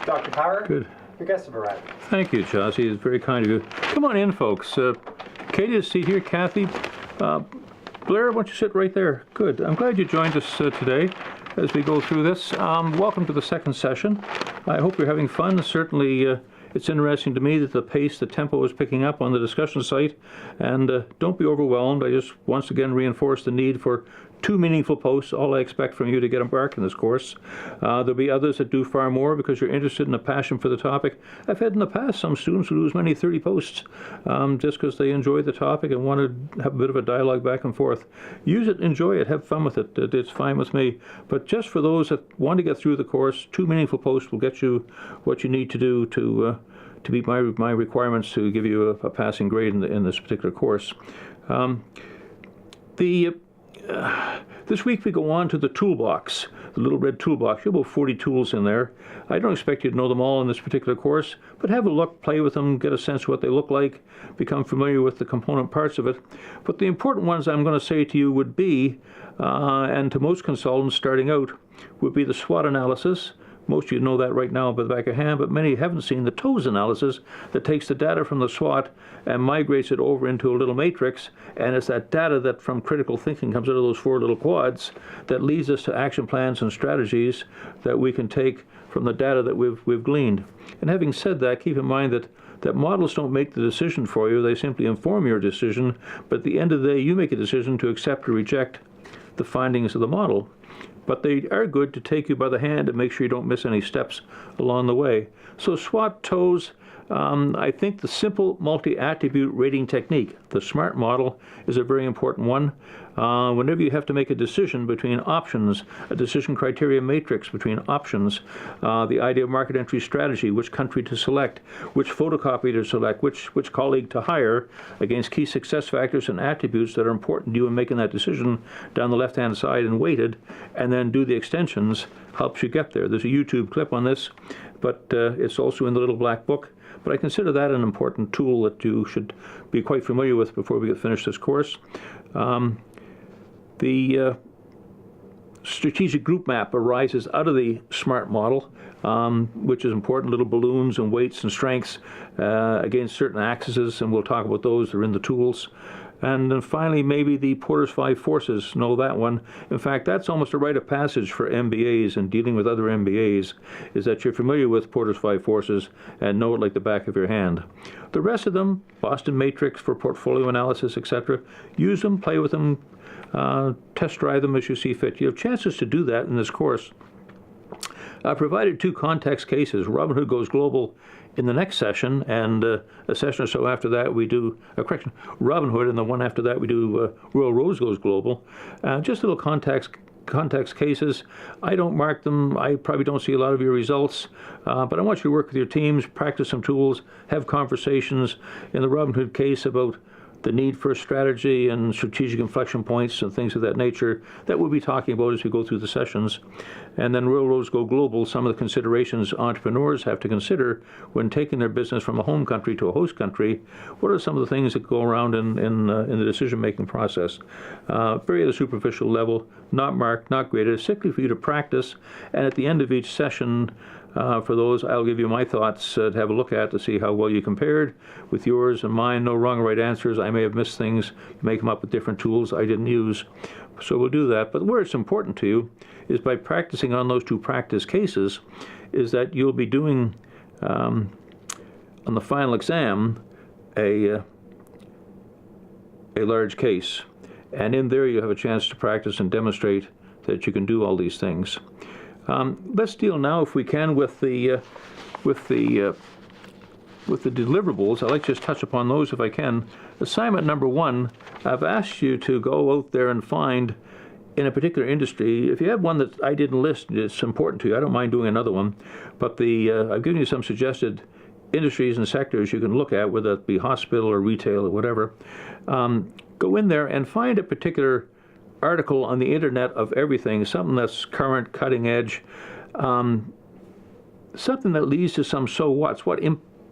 Dr. Power. Good. Your guests have arrived. Thank you, Chauncey. It's very kind of you. Come on in, folks. Katie is seated here. Kathy. Blair, why don't you sit right there? Good. I'm glad you joined us today as we go through this. Welcome to the second session. I hope you're having fun. Certainly, it's interesting to me that the tempo is picking up on the discussion site. And don't be overwhelmed. I just once again reinforce the need for 2 meaningful posts, all I expect from you to get embarked in this course. There'll be others that do far more because you're interested in a passion for the topic. I've had in the past some students who do as many 30 posts just because they enjoy the topic and want to have a bit of a dialogue back and forth. Use it, enjoy it, have fun with it. It's fine with me. But just for those that want to get through the course, 2 meaningful posts will get you what you need to do to meet my requirements to give you a passing grade in this particular course. This week we go on to the toolbox, the little red toolbox. You have about 40 tools in there. I don't expect you to know them all in this particular course, but have a look, play with them, get a sense of what they look like, become familiar with the component parts of it. But the important ones I'm going to say to you would be, and to most consultants starting out, would be the SWOT analysis. Most of you know that right now by the back of hand, but many haven't seen the TOES analysis that takes the data from the SWOT and migrates it over into a little matrix, and it's that data that from critical thinking comes out of those 4 little quads that leads us to action plans and strategies that we can take from the data that we've gleaned. And having said that, keep in mind that models don't make the decision for you, they simply inform your decision, but at the end of the day you make a decision to accept or reject the findings of the model. But they are good to take you by the hand and make sure you don't miss any steps along the way. So SWOT, TOES, I think the simple multi-attribute rating technique, the SMART model, is a very important one. Whenever you have to make a decision between options, a decision criteria matrix between options, the idea of market entry strategy, which country to select, which photocopy to select, which colleague to hire against key success factors and attributes that are important to you in making that decision down the left-hand side and weighted, and then do the extensions, helps you get there. There's a YouTube clip on this, but it's also in the little black book. But I consider that an important tool that you should be quite familiar with before we get finished this course. The strategic group map arises out of the SMART model, which is important, little balloons and weights and strengths against certain axes, and we'll talk about those. They're in the tools. And then finally, maybe the Porter's 5 forces. Know that one. In fact, that's almost a rite of passage for MBAs and dealing with other MBAs, is that you're familiar with Porter's 5 forces and know it like the back of your hand. The rest of them, Boston Matrix for portfolio analysis, etc., use them, play with them, test drive them as you see fit. You have chances to do that in this course. I provided 2 context cases. Robinhood Goes Global in the next session, and a session or so after that we do, Robinhood, and the one after that we do Royal Rose Goes Global. Just little context cases. I don't mark them. I probably don't see a lot of your results, but I want you to work with your teams, practice some tools, have conversations. In the Robinhood case about the need for strategy and strategic inflection points and things of that nature that we'll be talking about as we go through the sessions. And then Royal Rose Go Global, some of the considerations entrepreneurs have to consider when taking their business from a home country to a host country. What are some of the things that go around in the decision-making process? Very at a superficial level, not marked, not graded. It's simply for you to practice, and at the end of each session, for those, I'll give you my thoughts to have a look at to see how well you compared with yours and mine. No wrong or right answers. I may have missed things. You may come up with different tools I didn't use. So we'll do that. But where it's important to you is by practicing on those 2 practice cases is that you'll be doing, on the final exam, a large case. And in there you have a chance to practice and demonstrate that you can do all these things. Let's deal now, if we can, with the deliverables. I'd like to just touch upon those if I can. Assignment number 1, I've asked you to go out there and find, in a particular industry, if you have one that I didn't list, it's important to you. I don't mind doing another one, but I've given you some suggested industries and sectors you can look at, whether it be hospital or retail or whatever. Go in there and find a particular article on the internet of everything, something that's current, cutting edge, something that leads to some so what's. What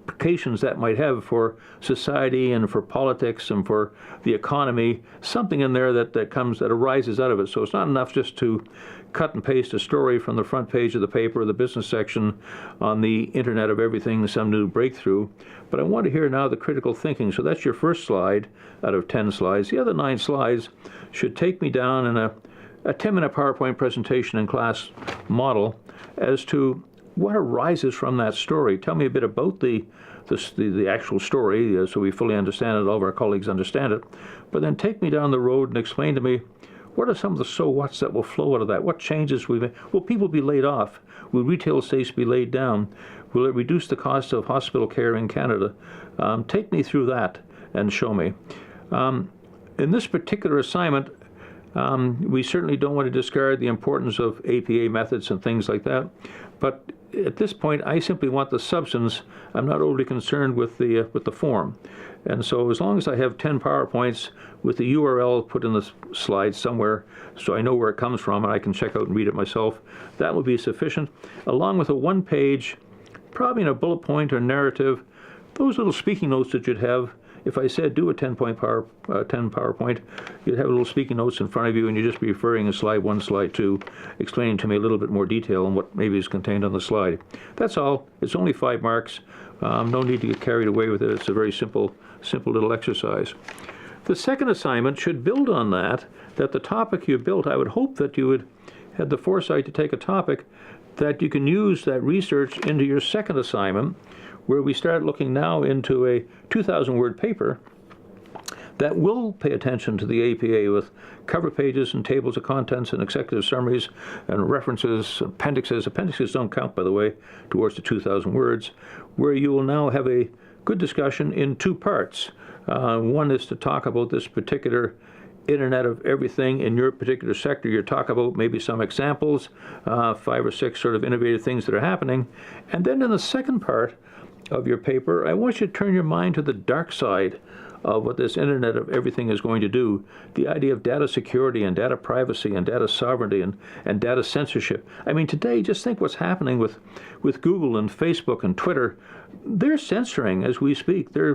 implications that might have for society and for politics and for the economy, something in there that arises out of it. So it's not enough just to cut and paste a story from the front page of the paper or the business section on the Internet of Everything, some new breakthrough. But I want to hear now the critical thinking. So that's your first slide out of 10 slides. The other 9 slides should take me down in a 10-minute PowerPoint presentation in class model as to what arises from that story. Tell me a bit about the actual story so we fully understand it, all of our colleagues understand it. But then take me down the road and explain to me what are some of the so whats that will flow out of that? What changes will people be laid off? Will retail states be laid down? Will it reduce the cost of hospital care in Canada? Take me through that and show me. In this particular assignment, we certainly don't want to discard the importance of APA methods and things like that. But at this point, I simply want the substance. I'm not overly concerned with the form. And so as long as I have 10 PowerPoints with the URL put in the slide somewhere so I know where it comes from and I can check out and read it myself, that will be sufficient, along with a one-page, probably in a bullet point or narrative, those little speaking notes that you'd have. If I said do a 10 PowerPoint, you'd have little speaking notes in front of you and you'd just be referring to slide 1, slide 2, explaining to me a little bit more detail on what maybe is contained on the slide. That's all. It's only 5 marks. No need to get carried away with it. It's a very simple little exercise. The second assignment should build on that the topic you built, I would hope that you would have the foresight to take a topic that you can use that research into your second assignment, where we start looking now into a 2,000-word paper that will pay attention to the APA with cover pages and tables of contents and executive summaries and references, appendixes. Appendixes don't count, by the way, towards the 2,000 words, where you will now have a good discussion in 2 parts. One is to talk about this particular Internet of Everything in your particular sector. You talk about maybe some examples, 5 or 6 sort of innovative things that are happening. And then in the second part of your paper, I want you to turn your mind to the dark side of what this Internet of Everything is going to do. The idea of data security and data privacy and data sovereignty and data censorship. I mean, today, just think what's happening with Google and Facebook and Twitter. They're censoring as we speak. They're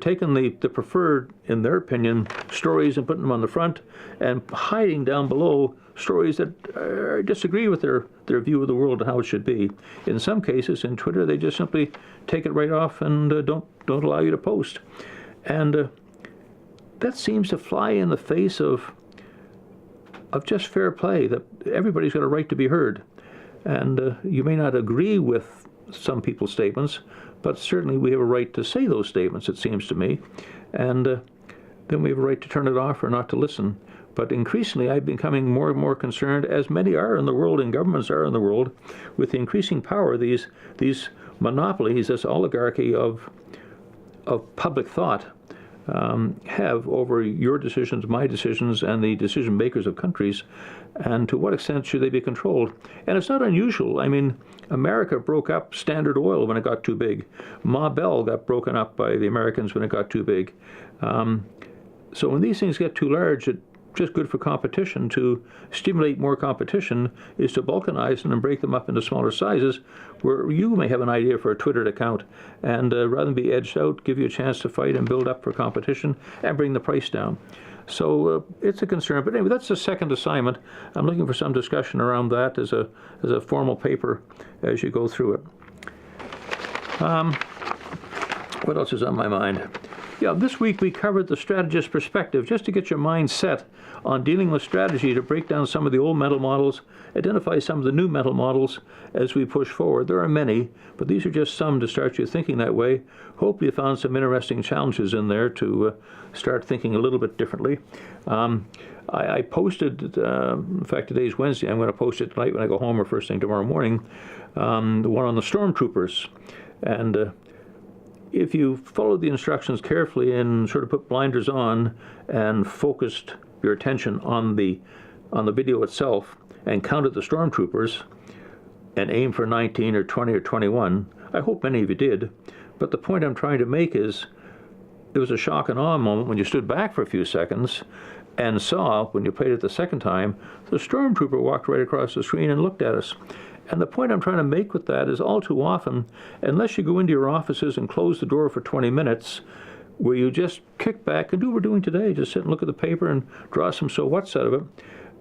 taking the preferred, in their opinion, stories and putting them on the front and hiding down below stories that disagree with their view of the world and how it should be. In some cases, in Twitter, they just simply take it right off and don't allow you to post. And that seems to fly in the face of just fair play, that everybody's got a right to be heard. And you may not agree with some people's statements, but certainly we have a right to say those statements, it seems to me. And then we have a right to turn it off or not to listen. But increasingly, I'm becoming more and more concerned, as many are in the world and governments are in the world, with the increasing power these monopolies, this oligarchy of public thought have over your decisions, my decisions, and the decision makers of countries, and to what extent should they be controlled. And it's not unusual. I mean, America broke up Standard Oil when it got too big. Ma Bell got broken up by the Americans when it got too big. So when these things get too large, it's just good for competition. To stimulate more competition is to balkanize them and break them up into smaller sizes, where you may have an idea for a Twitter account, and rather than be edged out, give you a chance to fight and build up for competition and bring the price down. So it's a concern. But anyway, that's the second assignment. I'm looking for some discussion around that as a formal paper as you go through it. What else is on my mind? Yeah, this week we covered the strategist perspective, just to get your mind set on dealing with strategy, to break down some of the old mental models, identify some of the new mental models as we push forward. There are many, but these are just some to start you thinking that way. Hope you found some interesting challenges in there to start thinking a little bit differently. I posted, in fact, today's Wednesday, I'm going to post it tonight when I go home or first thing tomorrow morning, the one on the stormtroopers. And if you followed the instructions carefully and sort of put blinders on and focused your attention on the video itself and counted the stormtroopers and aimed for 19 or 20 or 21, I hope many of you did. But the point I'm trying to make is it was a shock and awe moment when you stood back for a few seconds and saw, when you played it the second time, the stormtrooper walked right across the screen and looked at us. And the point I'm trying to make with that is all too often, unless you go into your offices and close the door for 20 minutes, where you just kick back and do what we're doing today, just sit and look at the paper and draw some so what's out of it,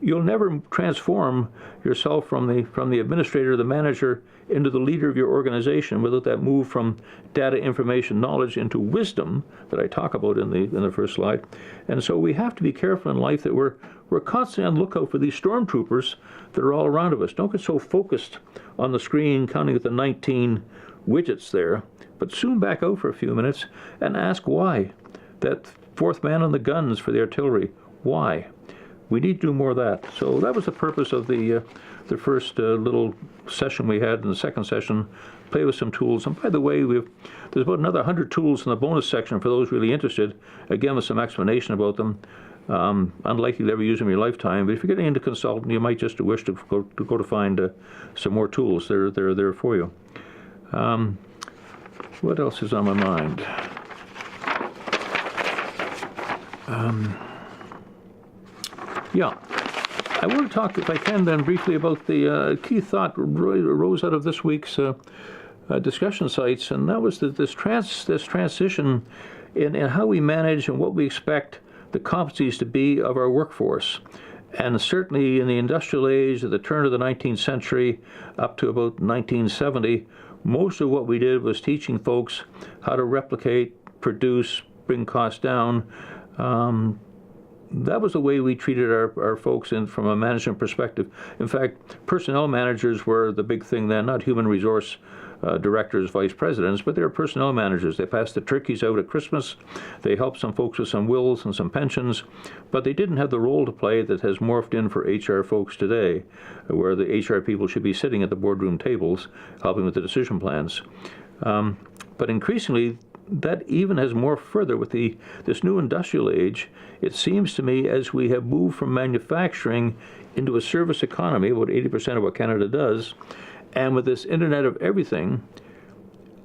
you'll never transform yourself from the administrator, the manager, into the leader of your organization without that move from data, information, knowledge into wisdom that I talk about in the first slide. And so we have to be careful in life that we're constantly on the lookout for these stormtroopers that are all around of us. Don't get so focused on the screen counting at the 19 widgets there, but zoom back out for a few minutes and ask why. That fourth man on the guns for the artillery, why? We need to do more of that. So that was the purpose of the first little session we had. In the second session, play with some tools. And by the way, there's about another 100 tools in the bonus section for those really interested, again with some explanation about them. Unlikely to ever use them in your lifetime, but if you're getting into consulting, you might just wish to go to find some more tools. They're there for you. What else is on my mind? Yeah, I want to talk, if I can, then briefly about the key thought arose out of this week's discussion sites, and that was that this transition in how we manage and what we expect the competencies to be of our workforce. And certainly in the industrial age, at the turn of the 19th century up to about 1970, most of what we did was teaching folks how to replicate, produce, bring costs down. That was the way we treated our folks from a management perspective. In fact, personnel managers were the big thing then, not human resource directors, vice presidents, but they were personnel managers. They passed the turkeys out at Christmas. They helped some folks with some wills and some pensions, but they didn't have the role to play that has morphed in for HR folks today, where the HR people should be sitting at the boardroom tables helping with the decision plans. But increasingly, that even has morphed further with this new industrial age. It seems to me, as we have moved from manufacturing into a service economy, about 80% of what Canada does, and with this Internet of Everything,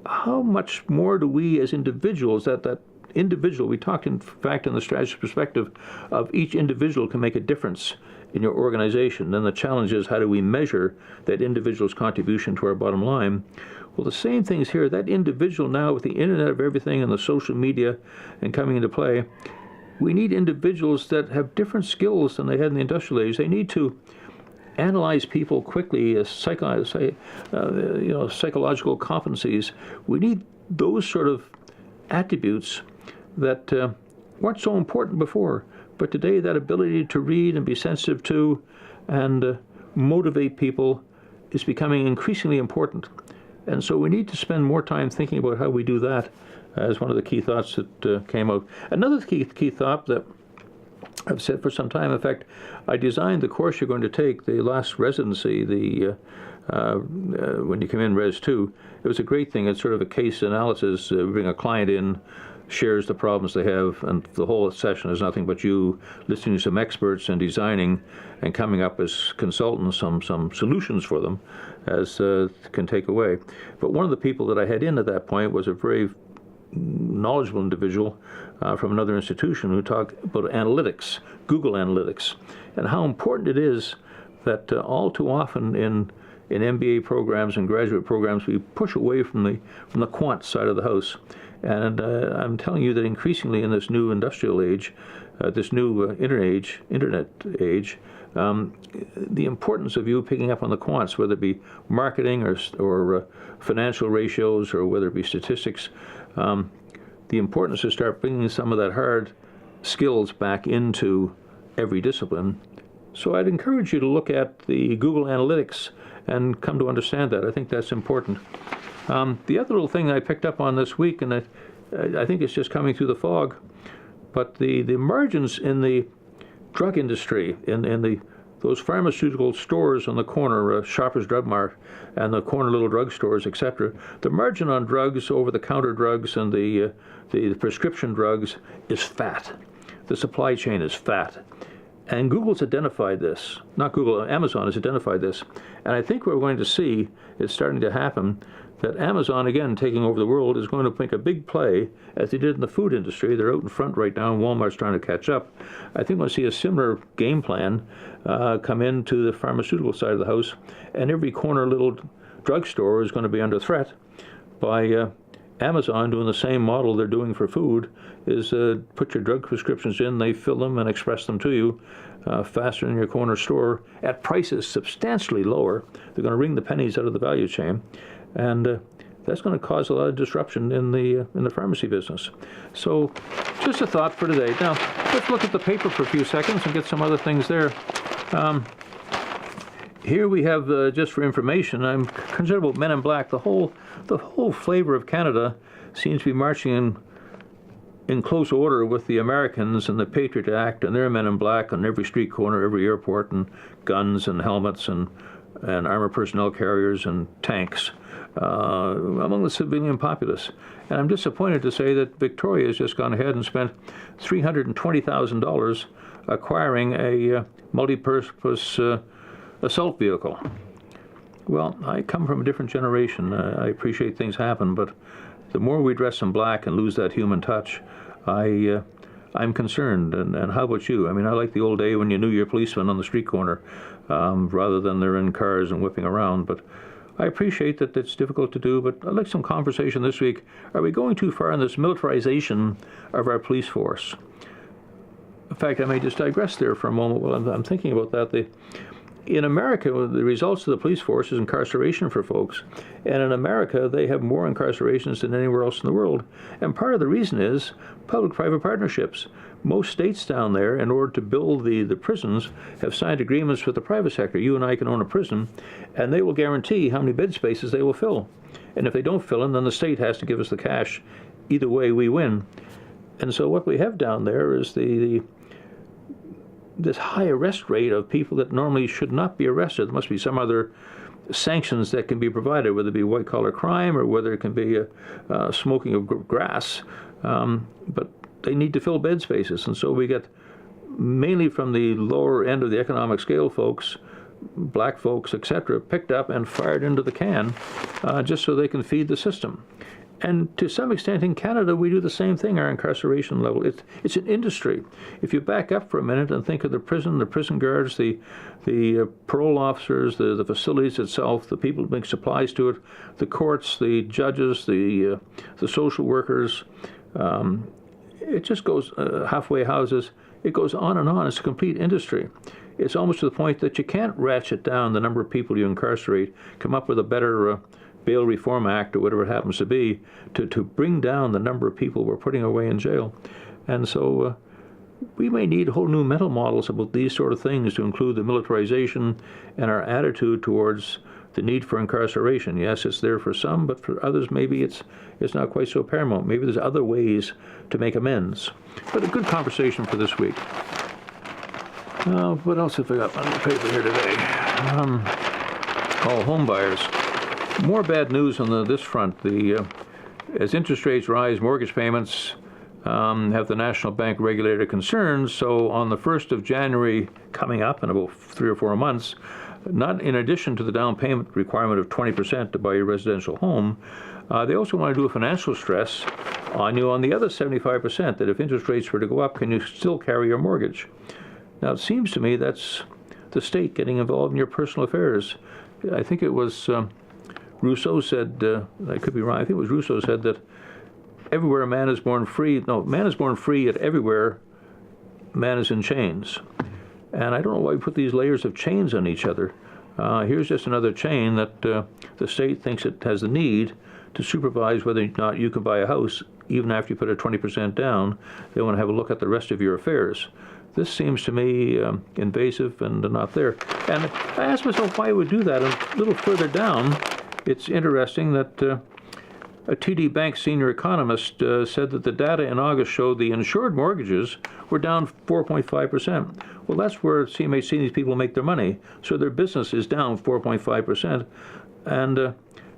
how much more do we as individuals, that individual, we talked in fact in the strategy perspective of each individual can make a difference in your organization. Then the challenge is, how do we measure that individual's contribution to our bottom line? Well, the same thing's here. That individual now, with the Internet of Everything and the social media and coming into play, we need individuals that have different skills than they had in the industrial age. They need to analyze people quickly, as psychological competencies. We need those sort of attributes that weren't so important before. But today, that ability to read and be sensitive to and motivate people is becoming increasingly important. And so we need to spend more time thinking about how we do that as one of the key thoughts that came out. Another key thought that I've said for some time, in fact, I designed the course you're going to take, the last residency, when you come in Res 2, it was a great thing. It's sort of a case analysis. We bring a client in, shares the problems they have, and the whole session is nothing but you listening to some experts and designing and coming up as consultants some solutions for them as can take away. But one of the people that I had in at that point was a very knowledgeable individual from another institution who talked about analytics, Google Analytics, and how important it is that all too often in MBA programs and graduate programs we push away from the quant side of the house. And I'm telling you that increasingly in this new industrial age, this new internet age, the importance of you picking up on the quants, whether it be marketing or financial ratios or whether it be statistics, the importance to start bringing some of that hard skills back into every discipline. So I'd encourage you to look at the Google Analytics and come to understand that. I think that's important. The other little thing I picked up on this week, and I think it's just coming through the fog, but the margins in the drug industry, in those pharmaceutical stores on the corner, Shoppers Drug Mart, and the corner little drugstores, etc., the margin on drugs, over-the-counter drugs, and the prescription drugs is fat. The supply chain is fat. And Google's identified this. Not Google, Amazon has identified this. And I think what we're going to see is starting to happen, that Amazon, again, taking over the world, is going to make a big play, as they did in the food industry. They're out in front right now, and Walmart's trying to catch up. I think we'll see a similar game plan come into the pharmaceutical side of the house, and every corner little drugstore is going to be under threat by Amazon doing the same model they're doing for food, is put your drug prescriptions in, they fill them and express them to you faster than your corner store at prices substantially lower. They're going to wring the pennies out of the value chain, and that's going to cause a lot of disruption in the pharmacy business. So just a thought for today. Now, let's look at the paper for a few seconds and get some other things there. Here we have, just for information, I'm concerned about Men in Black. The whole flavor of Canada seems to be marching in close order with the Americans and the Patriot Act and their Men in Black on every street corner, every airport, and guns and helmets and armored personnel carriers and tanks among the civilian populace. And I'm disappointed to say that Victoria has just gone ahead and spent $320,000 acquiring a multi-purpose assault vehicle. Well, I come from a different generation. I appreciate things happen, but the more we dress in black and lose that human touch, I'm concerned. And how about you? I mean, I like the old day when you knew your policeman on the street corner, rather than they're in cars and whipping around. But I appreciate that it's difficult to do, but I'd like some conversation this week. Are we going too far in this militarization of our police force? In fact, I may just digress there for a moment while I'm thinking about that. In America, the results of the police force is incarceration for folks. And in America, they have more incarcerations than anywhere else in the world. And part of the reason is public-private partnerships. Most states down there, in order to build the prisons, have signed agreements with the private sector. You and I can own a prison, and they will guarantee how many bed spaces they will fill. And if they don't fill them, then the state has to give us the cash. Either way, we win. And so what we have down there is this high arrest rate of people that normally should not be arrested. There must be some other sanctions that can be provided, whether it be white-collar crime or whether it can be smoking of grass. But they need to fill bed spaces. And so we get, mainly from the lower end of the economic scale folks, black folks, etc., picked up and fired into the can just so they can feed the system. And to some extent in Canada, we do the same thing, our incarceration level. It's an industry. If you back up for a minute and think of the prison guards, the parole officers, the facilities itself, the people who bring supplies to it, the courts, the judges, the social workers, it just goes, halfway houses, it goes on and on. It's a complete industry. It's almost to the point that you can't ratchet down the number of people you incarcerate, come up with a better Bail Reform Act or whatever it happens to be, to bring down the number of people we're putting away in jail. And so we may need whole new mental models about these sort of things to include the militarization and our attitude towards the need for incarceration. Yes, it's there for some, but for others maybe it's not quite so paramount. Maybe there's other ways to make amends. But a good conversation for this week. What else have I got on the paper here today? Home buyers. More bad news on this front. As interest rates rise, mortgage payments have the National Bank regulator concerns. So on the 1st of January coming up in about 3 or 4 months, not in addition to the down payment requirement of 20% to buy a residential home, they also want to do a financial stress on you on the other 75%, that if interest rates were to go up, can you still carry your mortgage? Now, it seems to me that's the state getting involved in your personal affairs. I think it was Rousseau said, I could be wrong, I think it was Rousseau said that everywhere man is born free, man is born free, yet everywhere man is in chains. And I don't know why we put these layers of chains on each other. Here's just another chain that the state thinks it has the need to supervise whether or not you can buy a house, even after you put a 20% down. They want to have a look at the rest of your affairs. This seems to me invasive and not there. And I asked myself why I would do that. And a little further down, it's interesting that a TD Bank senior economist said that the data in August showed the insured mortgages were down 4.5%. Well, that's where CMHC and these people make their money. So their business is down 4.5%. And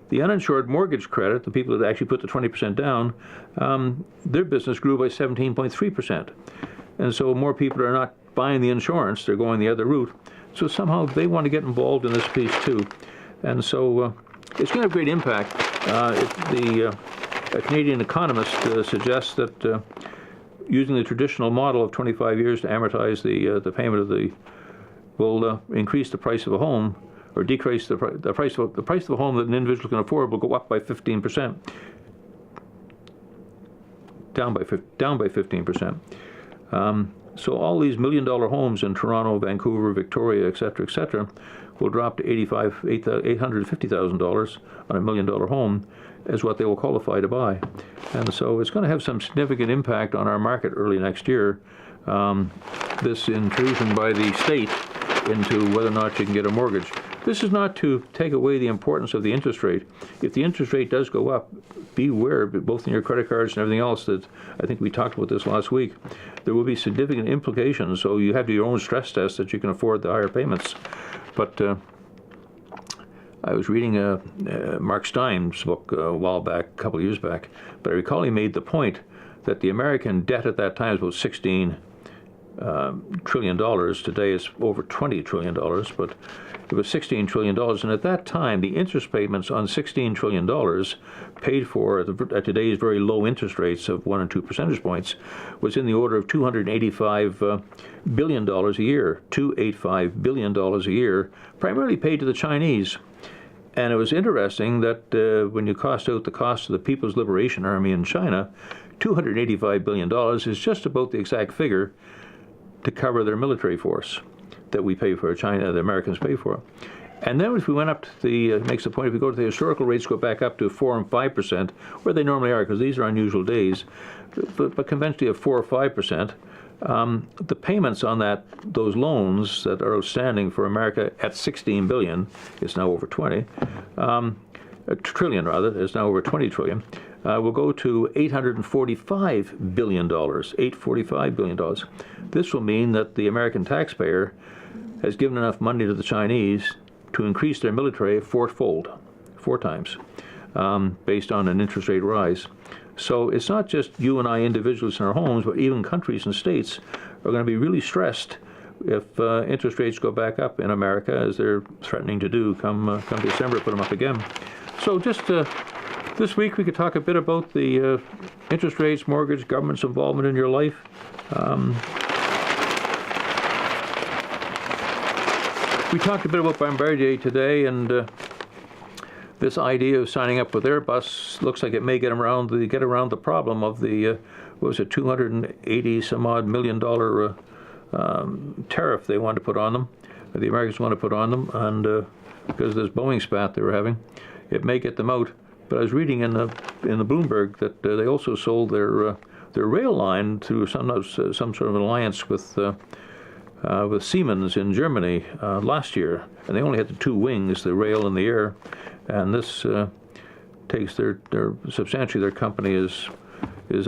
the uninsured mortgage credit, the people that actually put the 20% down, their business grew by 17.3%. And so more people are not buying the insurance. They're going the other route. So somehow they want to get involved in this piece too. And so it's going to have great impact. A Canadian economist suggests that using the traditional model of 25 years to amortize the payment of will increase the price of a home, or decrease the price of a home that an individual can afford will go up by 15%, down by 15%. So all these $1 million homes in Toronto, Vancouver, Victoria, etc., will drop to $850,000 on a $1 million home as what they will qualify to buy. And so it's going to have some significant impact on our market early next year, this intrusion by the state into whether or not you can get a mortgage. This is not to take away the importance of the interest rate. If the interest rate does go up, beware, both in your credit cards and everything else, that I think we talked about this last week, there will be significant implications. So you have to do your own stress test that you can afford the higher payments. But I was reading Mark Stein's book a while back, a couple of years back, but I recall he made the point that the American debt at that time was about $16 trillion. Today it's over $20 trillion, but it was $16 trillion. And at that time, the interest payments on $16 trillion paid for at today's very low interest rates of 1 and 2 percentage points was in the order of $285 billion a year, $285 billion a year, primarily paid to the Chinese. And it was interesting that when you cost out the cost of the People's Liberation Army in China, $285 billion is just about the exact figure to cover their military force that we pay for, the Americans pay for. And then if we went up to makes the point, if we go to the historical rates, go back up to 4 and 5%, where they normally are, because these are unusual days, but conventionally at 4 or 5%, the payments on those loans that are outstanding for America at $16 billion, it's now over 20, a trillion rather, it's now over 20 trillion, will go to $845 billion, $845 billion. This will mean that the American taxpayer has given enough money to the Chinese to increase their military four times, based on an interest rate rise. So it's not just you and I individuals in our homes, but even countries and states are going to be really stressed if interest rates go back up in America, as they're threatening to do come December, put them up again. So just this week we could talk a bit about the interest rates, mortgage, government's involvement in your life. We talked a bit about Bombardier today, and this idea of signing up with Airbus looks like it may get around the problem of the $280 some odd million tariff they want to put on them, the Americans want to put on them, and because of this Boeing spat they were having, it may get them out. But I was reading in the Bloomberg that they also sold their rail line through some sort of alliance with Siemens in Germany last year, and they only had the two wings, the rail and the air, and this takes substantially their company is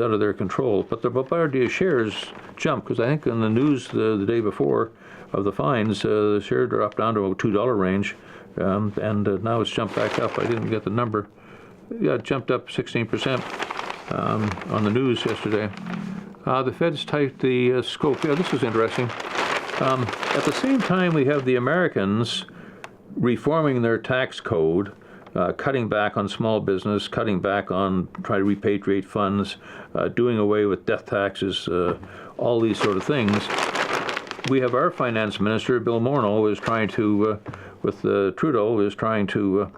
out of their control. But the Bombardier shares jumped, because I think in the news the day before of the fines, the share dropped down to a $2 range, and now it's jumped back up. I didn't get the number. Yeah, it jumped up 16% on the news yesterday. The Fed's tightened the scope. Yeah, this is interesting. At the same time, we have the Americans reforming their tax code, cutting back on small business, cutting back on trying to repatriate funds, doing away with death taxes, all these sort of things. We have our finance minister, Bill Morneau, is trying to, with Trudeau, is trying to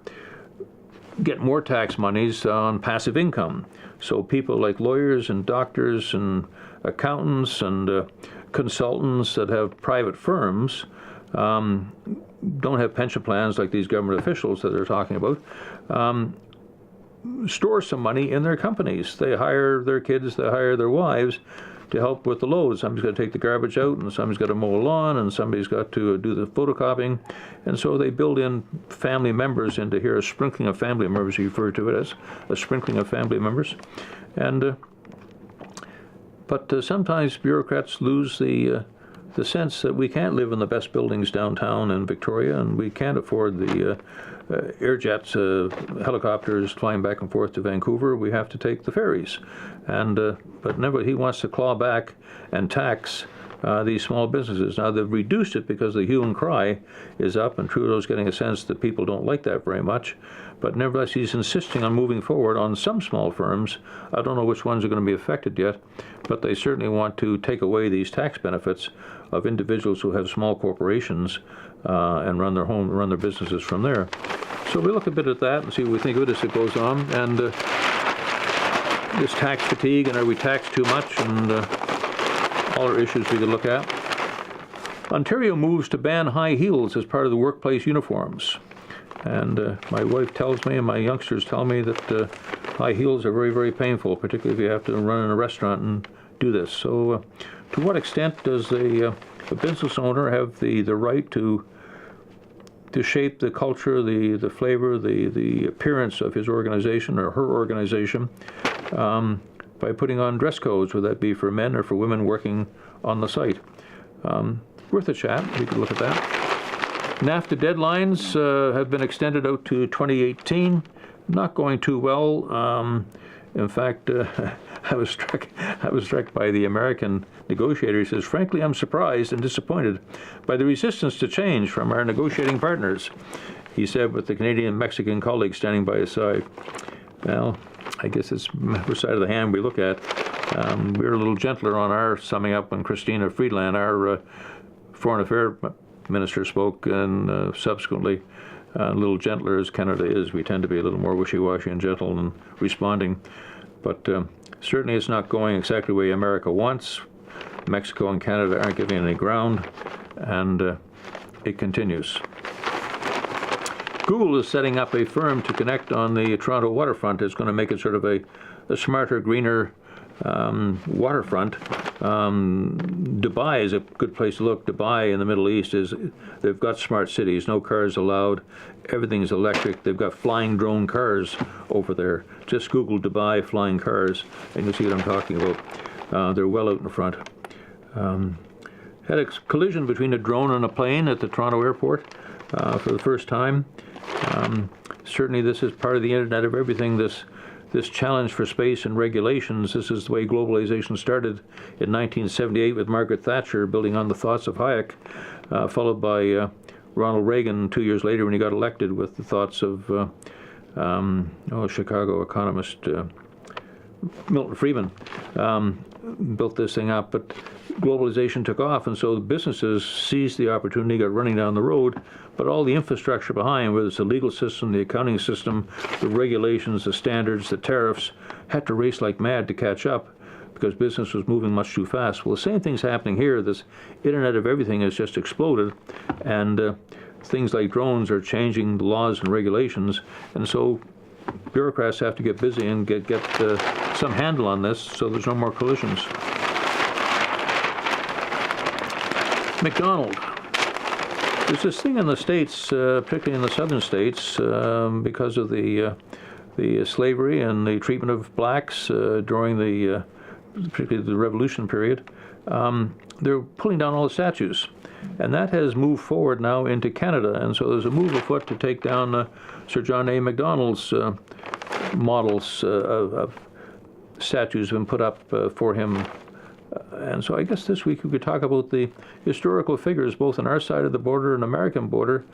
get more tax monies on passive income. So people like lawyers and doctors and accountants and consultants that have private firms don't have pension plans like these government officials that they're talking about, store some money in their companies. They hire their kids, they hire their wives to help with the loads. Somebody's got to take the garbage out, and somebody's got to mow a lawn, and somebody's got to do the photocopying. And so they build in family members into here, a sprinkling of family members, you refer to it as a sprinkling of family members. And but sometimes bureaucrats lose the sense that we can't live in the best buildings downtown in Victoria, and we can't afford the air jets, helicopters flying back and forth to Vancouver. We have to take the ferries. And but never, he wants to claw back and tax these small businesses. Now, they've reduced it because the hue and cry is up, and Trudeau's getting a sense that people don't like that very much. But nevertheless, he's insisting on moving forward on some small firms. I don't know which ones are going to be affected yet, but they certainly want to take away these tax benefits of individuals who have small corporations and run their businesses from there. So we look a bit at that and see what we think of it as it goes on, and this tax fatigue, and are we taxed too much, and all our issues we could look at. Ontario moves to ban high heels as part of the workplace uniforms. And my wife tells me, and my youngsters tell me, that high heels are very, very painful, particularly if you have to run in a restaurant and do this. So to what extent does a business owner have the right to shape the culture, the flavor, the appearance of his organization or her organization by putting on dress codes, whether that be for men or for women working on the site? Worth a chat. We could look at that. NAFTA deadlines have been extended out to 2018. Not going too well. In fact, I was struck by the American negotiator. He says, "Frankly, I'm surprised and disappointed by the resistance to change from our negotiating partners," he said, with the Canadian and Mexican colleagues standing by his side. Well, I guess it's which side of the hand we look at. We were a little gentler on our summing up when Christina Friedland, our Foreign Affairs Minister, spoke, and subsequently a little gentler as Canada is. We tend to be a little more wishy-washy and gentle in responding. But certainly it's not going exactly the way America wants. Mexico and Canada aren't giving any ground, and it continues. Google is setting up a firm to connect on the Toronto waterfront. It's going to make it sort of a smarter, greener waterfront. Dubai is a good place to look. Dubai in the Middle East they've got smart cities, no cars allowed, everything's electric. They've got flying drone cars over there. Just Google Dubai flying cars and you'll see what I'm talking about. They're well out in front. Had a collision between a drone and a plane at the Toronto airport for the first time. Certainly this is part of the Internet of Everything, this challenge for space and regulations. This is the way globalization started in 1978 with Margaret Thatcher, building on the thoughts of Hayek, followed by Ronald Reagan 2 years later when he got elected with the thoughts of Chicago economist Milton Friedman. Built this thing up, but globalization took off, and so the businesses seized the opportunity, got running down the road, but all the infrastructure behind, whether it's the legal system, the accounting system, the regulations, the standards, the tariffs, had to race like mad to catch up because business was moving much too fast. Well, the same thing's happening here. This Internet of Everything has just exploded, and things like drones are changing the laws and regulations, and so bureaucrats have to get busy and get some handle on this so there's no more collisions. McDonald. There's this thing in the States, particularly in the southern states, because of the slavery and the treatment of blacks during particularly the Revolution period. They're pulling down all the statues. And that has moved forward now into Canada, and so there's a move afoot to take down Sir John A. Macdonald's models of statues have been put up for him. And so I guess this week we could talk about the historical figures, both on our side of the border and American border,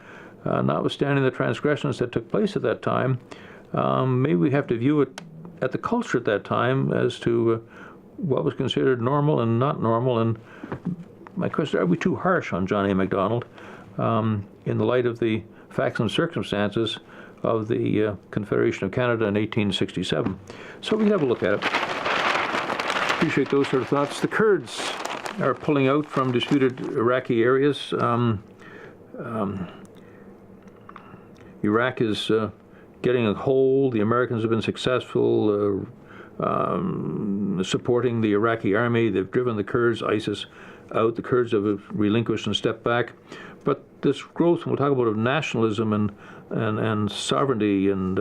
notwithstanding the transgressions that took place at that time. Maybe we have to view it at the culture at that time as to what was considered normal and not normal, and my question, are we too harsh on John A. Macdonald in the light of the facts and circumstances of the Confederation of Canada in 1867? So we can have a look at it. Appreciate those sort of thoughts. The Kurds are pulling out from disputed Iraqi areas. Iraq is getting a hold. The Americans have been successful supporting the Iraqi army. They've driven the Kurds, ISIS, out. The Kurds have relinquished and stepped back. But this growth, and we'll talk about, of nationalism and sovereignty and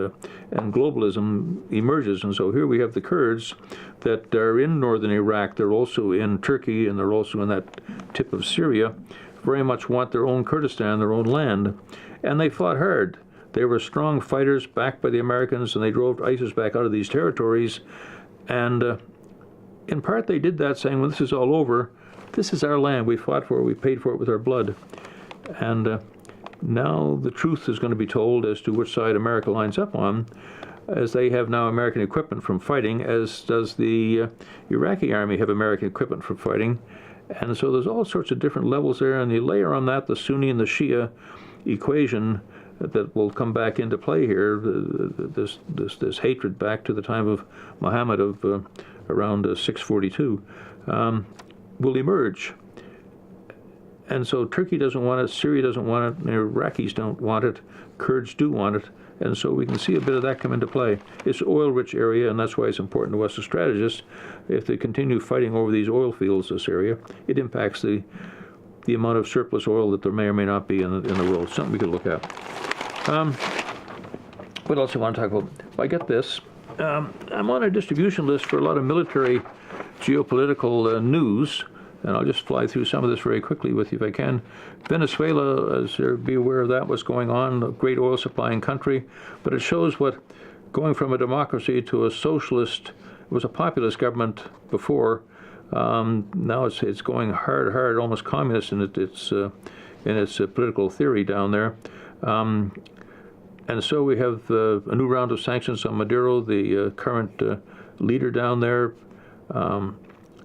globalism emerges. And so here we have the Kurds that are in northern Iraq. They're also in Turkey, and they're also in that tip of Syria. Very much want their own Kurdistan, their own land. And they fought hard. They were strong fighters backed by the Americans, and they drove ISIS back out of these territories. And in part they did that saying, when this is all over, this is our land. We fought for it. We paid for it with our blood. And now the truth is going to be told as to which side America lines up on, as they have now American equipment from fighting, as does the Iraqi army have American equipment from fighting. And so there's all sorts of different levels there, and you layer on that the Sunni and the Shia equation that will come back into play here, this hatred back to the time of Muhammad of around 642, will emerge. And so Turkey doesn't want it, Syria doesn't want it, the Iraqis don't want it, Kurds do want it, and so we can see a bit of that come into play. It's an oil-rich area, and that's why it's important to us as strategists. If they continue fighting over these oil fields, this area, it impacts the amount of surplus oil that there may or may not be in the world. Something we could look at. What else I want to talk about? I get this. I'm on a distribution list for a lot of military geopolitical news, and I'll just fly through some of this very quickly with you if I can. Venezuela, as you'll be aware of that, what's going on, a great oil supplying country, but it shows what going from a democracy to a socialist, it was a populist government before, now it's going hard, almost communist in its political theory down there. And so we have a new round of sanctions on Maduro, the current leader down there,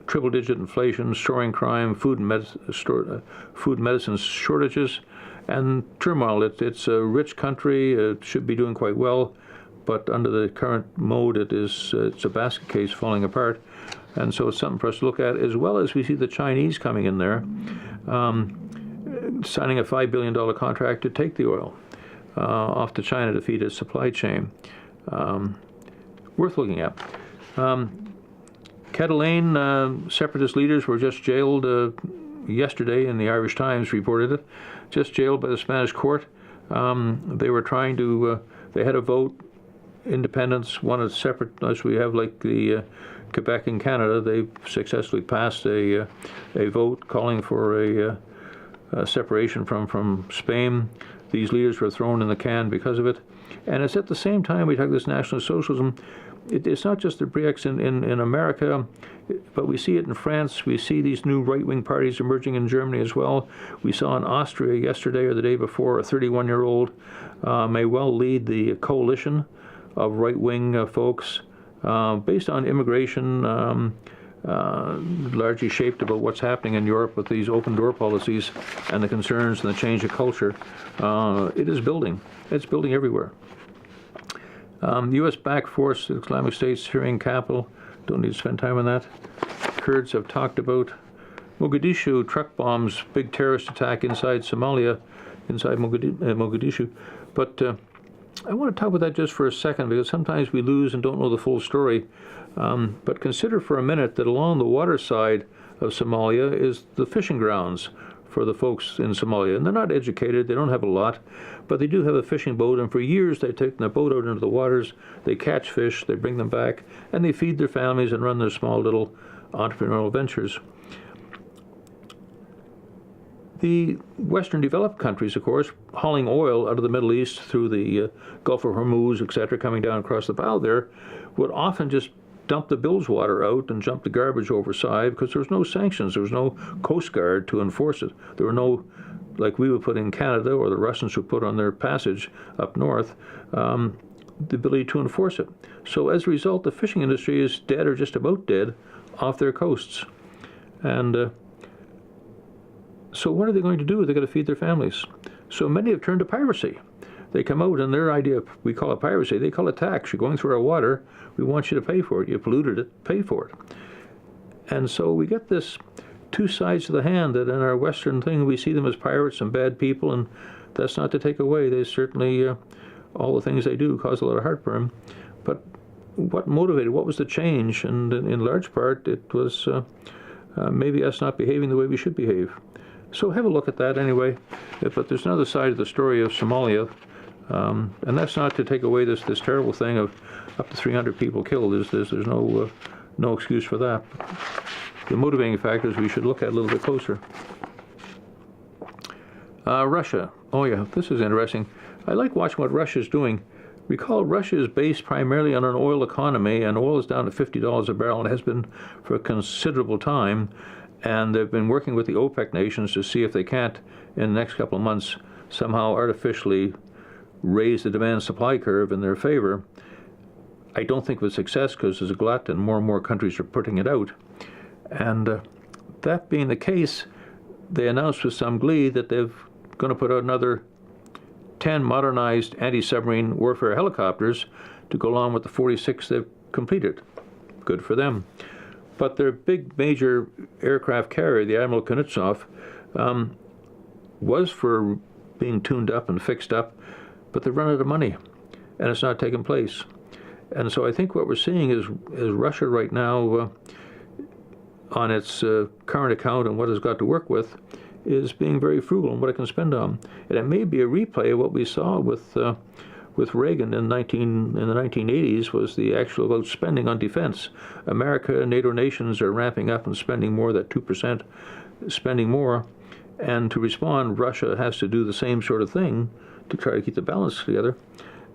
triple-digit inflation, soaring crime, food and medicine shortages, and turmoil. It's a rich country. It should be doing quite well, but under the current mode, it's a basket case falling apart. And so it's something for us to look at, as well as we see the Chinese coming in there, signing a $5 billion contract to take the oil off to China to feed its supply chain. Worth looking at. Catalan separatist leaders were just jailed yesterday, in the Irish Times reported it, just jailed by the Spanish court. They were trying to, they had a vote, independence, wanted separate, as we have like the Quebec and Canada. They successfully passed a vote calling for a separation from Spain. These leaders were thrown in the can because of it. And it's at the same time we talk this National Socialism. It's not just the BRICS in America, but we see it in France. We see these new right-wing parties emerging in Germany as well. We saw in Austria yesterday or the day before a 31-year-old may well lead the coalition of right-wing folks based on immigration, largely shaped about what's happening in Europe with these open door policies and the concerns and the change of culture. It is building. It's building everywhere. U.S.-backed force, the Islamic State's Syrian capital. Don't need to spend time on that. Kurds have talked about. Mogadishu, truck bombs, big terrorist attack inside Somalia, inside Mogadishu. But I want to talk about that just for a second, because sometimes we lose and don't know the full story. But consider for a minute that along the water side of Somalia is the fishing grounds for the folks in Somalia. And they're not educated, they don't have a lot, but they do have a fishing boat, and for years they've taken their boat out into the waters, they catch fish, they bring them back, and they feed their families and run their small little entrepreneurial ventures. The Western developed countries, of course, hauling oil out of the Middle East through the Gulf of Hormuz, etc., coming down across the bow there, would often just dump the bilge water out and dump the garbage overside because there was no sanctions. There was no Coast Guard to enforce it. There were no, like we would put in Canada or the Russians would put on their passage up north, the ability to enforce it. So as a result, the fishing industry is dead or just about dead off their coasts. And so what are they going to do? They've got to feed their families. So many have turned to piracy. They come out and their idea, we call it piracy, they call it tax. You're going through our water, we want you to pay for it. You polluted it, pay for it. And so we get this two sides of the hand that in our Western thing we see them as pirates and bad people, and that's not to take away. They certainly, all the things they do cause a lot of heartburn. But what motivated, what was the change? And in large part it was maybe us not behaving the way we should behave. So have a look at that anyway. But there's another side of the story of Somalia. And that's not to take away this terrible thing of up to 300 people killed. There's no excuse for that. The motivating factors we should look at a little bit closer. Russia. Oh yeah, this is interesting. I like watching what Russia's doing. Recall Russia is based primarily on an oil economy, and oil is down to $50 a barrel and has been for a considerable time. And they've been working with the OPEC nations to see if they can't, in the next couple of months, somehow artificially raise the demand-supply curve in their favor. I don't think with success, because there's a glut and more countries are putting it out. And that being the case, they announced with some glee that they're going to put out another 10 modernized anti-submarine warfare helicopters to go along with the 46 they've completed. Good for them. But their big major aircraft carrier, the Admiral Kuznetsov, was for being tuned up and fixed up, but they've run out of money, and it's not taking place. And so I think what we're seeing is Russia right now, on its current account and what it's got to work with, is being very frugal in what it can spend on. And it may be a replay of what we saw with Reagan in the 1980s, was the actual about spending on defense. America and NATO nations are ramping up and spending more, that 2% spending more. And to respond, Russia has to do the same sort of thing to try to keep the balance together.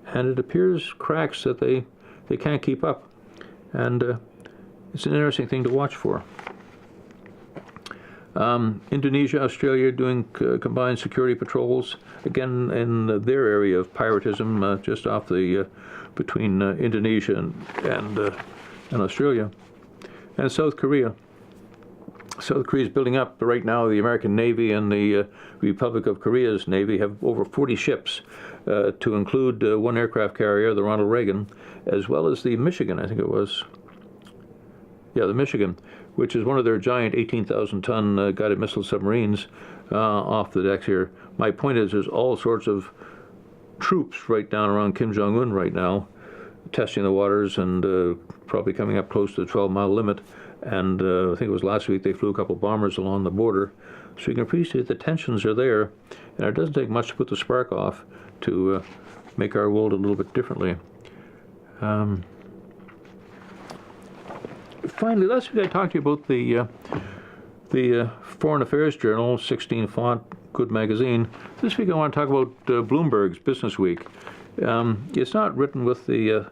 And it appears cracks that they can't keep up. And it's an interesting thing to watch for. Indonesia, Australia doing combined security patrols, again in their area of piratism, just off the between Indonesia and Australia. And South Korea. South Korea is building up right now. The American Navy and the Republic of Korea's Navy have over 40 ships, to include one aircraft carrier, the Ronald Reagan, as well as the Michigan, I think it was. Yeah, the Michigan, which is one of their giant 18,000-ton guided missile submarines off the decks here. My point is there's all sorts of troops right down around Kim Jong-un right now, testing the waters and probably coming up close to the 12-mile limit. And I think it was last week they flew a couple bombers along the border. So you can appreciate the tensions are there. And it doesn't take much to put the spark off to make our world a little bit differently. Finally, last week I talked to you about the Foreign Affairs Journal, 16 font, good magazine. This week I want to talk about Bloomberg's Business Week. It's not written with the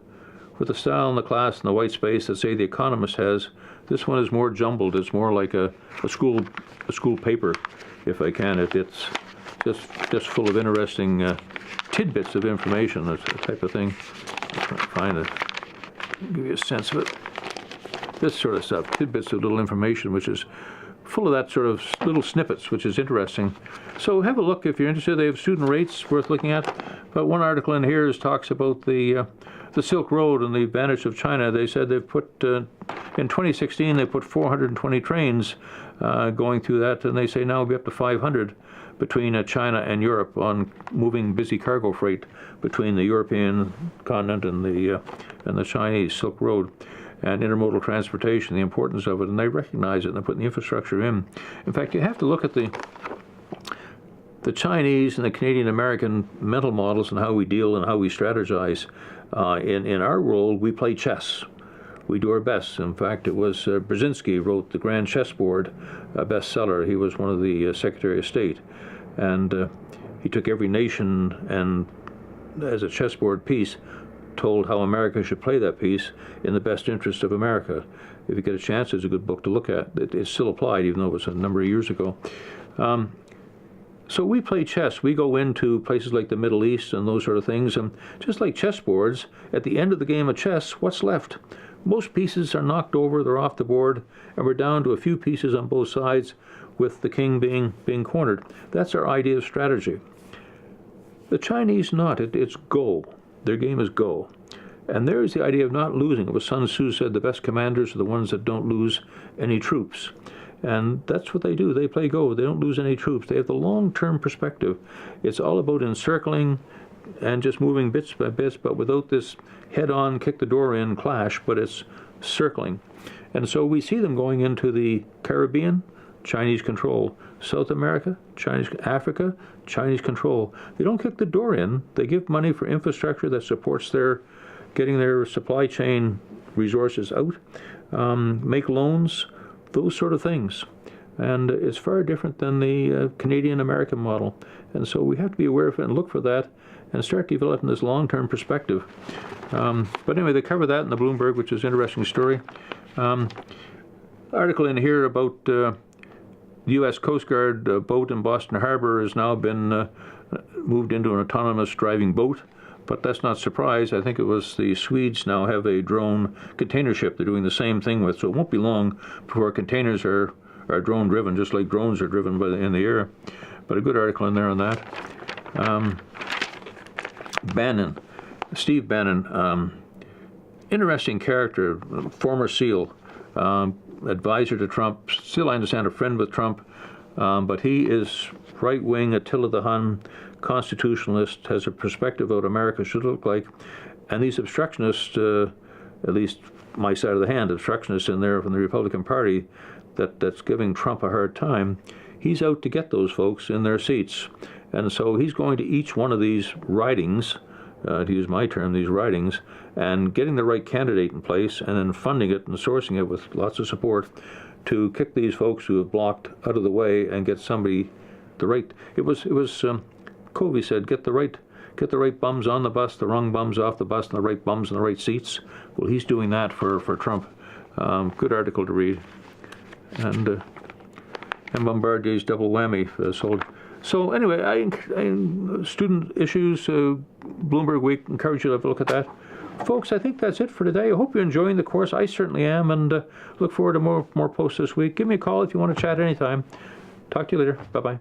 style and the class and the white space that, say, The Economist has. This one is more jumbled. It's more like a school paper, if I can. It's just full of interesting tidbits of information, that type of thing. I'll try to find it, give you a sense of it. This sort of stuff, tidbits of little information, which is full of that sort of little snippets, which is interesting. So have a look if you're interested. They have student rates worth looking at. But one article in here talks about the Silk Road and the advantage of China. They said they've put, in 2016, they put 420 trains going through that, and they say now it'll be up to 500 between China and Europe on moving busy cargo freight between the European continent and the Chinese Silk Road. And intermodal transportation, the importance of it, and they recognize it, and they're putting the infrastructure in. In fact, you have to look at the Chinese and the Canadian-American mental models and how we deal and how we strategize. In our world, we play chess. We do our best. In fact, it was Brzezinski wrote the Grand Chessboard, a bestseller. He was one of the Secretary of State. And he took every nation and, as a chessboard piece, told how America should play that piece in the best interest of America. If you get a chance, it's a good book to look at. It's still applied, even though it was a number of years ago. So we play chess. We go into places like the Middle East and those sort of things, and just like chessboards, at the end of the game of chess, what's left? Most pieces are knocked over, they're off the board, and we're down to a few pieces on both sides, with the king being cornered. That's our idea of strategy. The Chinese not. It's go. Their game is go. And there is the idea of not losing. It was Sun Tzu said the best commanders are the ones that don't lose any troops. And that's what they do. They play go. They don't lose any troops. They have the long-term perspective. It's all about encircling and just moving bits by bits, but without this head-on, kick-the-door-in clash, but it's circling. And so we see them going into the Caribbean, Chinese control. South America, Chinese, Africa, Chinese control. They don't kick the door in. They give money for infrastructure that supports their getting their supply chain resources out, make loans, those sort of things. And it's far different than the Canadian-American model. And so we have to be aware of it and look for that and start developing this long-term perspective. But anyway, they cover that in the Bloomberg, which is an interesting story. Article in here about The U.S. Coast Guard boat in Boston Harbor has now been moved into an autonomous driving boat, but that's not a surprise. I think it was the Swedes now have a drone container ship they're doing the same thing with, so it won't be long before containers are drone driven, just like drones are driven in the air. But a good article in there on that. Bannon, Steve Bannon, interesting character, former SEAL, advisor to Trump, still I understand a friend with Trump, but he is right-wing, Attila the Hun, constitutionalist, has a perspective of what America should look like, and these obstructionists, at least my side of the hand, obstructionists in there from the Republican Party, that's giving Trump a hard time, he's out to get those folks in their seats. And so he's going to each one of these ridings, to use my term, these ridings, and getting the right candidate in place and then funding it and sourcing it with lots of support to kick these folks who have blocked out of the way and get somebody the right. It was Covey said, get the right bums on the bus, the wrong bums off the bus, and the right bums in the right seats. Well, he's doing that for Trump. Good article to read. And Bombardier's double whammy sold. So anyway, student issues, Bloomberg Week, encourage you to have a look at that. Folks, I think that's it for today. I hope you're enjoying the course. I certainly am, and look forward to more posts this week. Give me a call if you want to chat anytime. Talk to you later. Bye-bye.